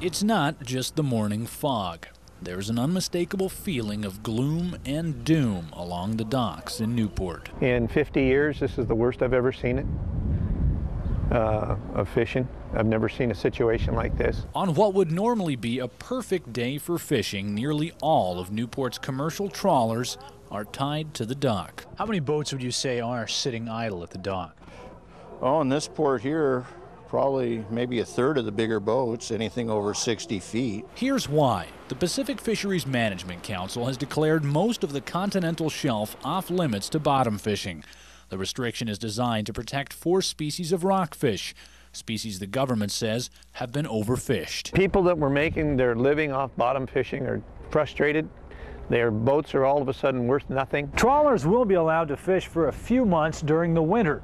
It's not just the morning fog. There's an unmistakable feeling of gloom and doom along the docks in Newport. In 50 years, this is the worst I've ever seen it of fishing. I've never seen a situation like this. On what would normally be a perfect day for fishing, nearly all of Newport's commercial trawlers are tied to the dock. How many boats would you say are sitting idle at the dock? Oh, in this port here, probably maybe a third of the bigger boats, anything over 60 feet. Here's why. The Pacific Fisheries Management Council has declared most of the continental shelf off limits to bottom fishing. The restriction is designed to protect 4 species of rockfish, species the government says have been overfished. People that were making their living off bottom fishing are frustrated. Their boats are all of a sudden worth nothing. Trawlers will be allowed to fish for a few months during the winter,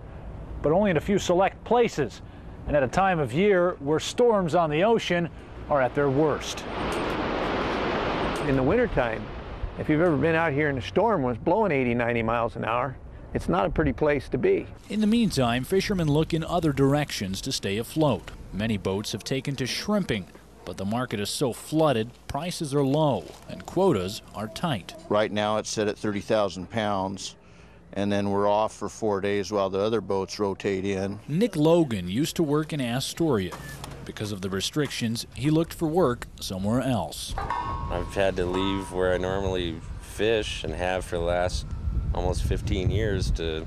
but only in a few select places, and at a time of year where storms on the ocean are at their worst. In the wintertime, if you've ever been out here in a storm when it's blowing 80, 90 miles an hour, it's not a pretty place to be. In the meantime, fishermen look in other directions to stay afloat. Many boats have taken to shrimping, but the market is so flooded, prices are low and quotas are tight. Right now it's set at 30,000 pounds, and then we're off for 4 days while the other boats rotate in. Nick Logan used to work in Astoria. Because of the restrictions, he looked for work somewhere else. I've had to leave where I normally fish and have for the last almost 15 years to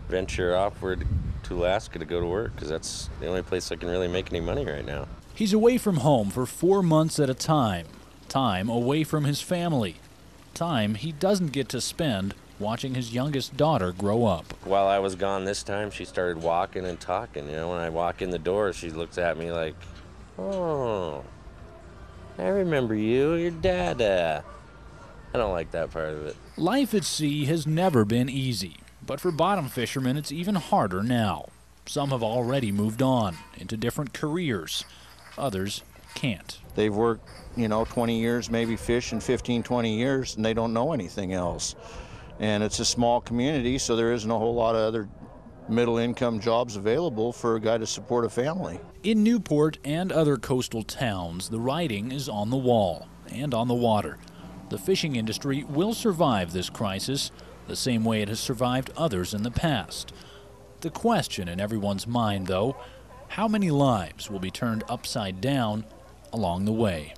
venture upward to Alaska to go to work, because that's the only place I can really make any money right now. He's away from home for 4 months at a time. Time away from his family. Time he doesn't get to spend watching his youngest daughter grow up. While I was gone this time, she started walking and talking. You know, when I walk in the door, she looks at me like, "Oh, I remember you, your dada." I don't like that part of it. Life at sea has never been easy, but for bottom fishermen, it's even harder now. Some have already moved on into different careers. Others can't. They've worked, 20 years, maybe fishing 15, 20 years, and they don't know anything else. And it's a small community, so there isn't a whole lot of other middle-income jobs available for a guy to support a family. In Newport and other coastal towns, the writing is on the wall and on the water. The fishing industry will survive this crisis the same way it has survived others in the past. The question in everyone's mind, though, how many lives will be turned upside down along the way?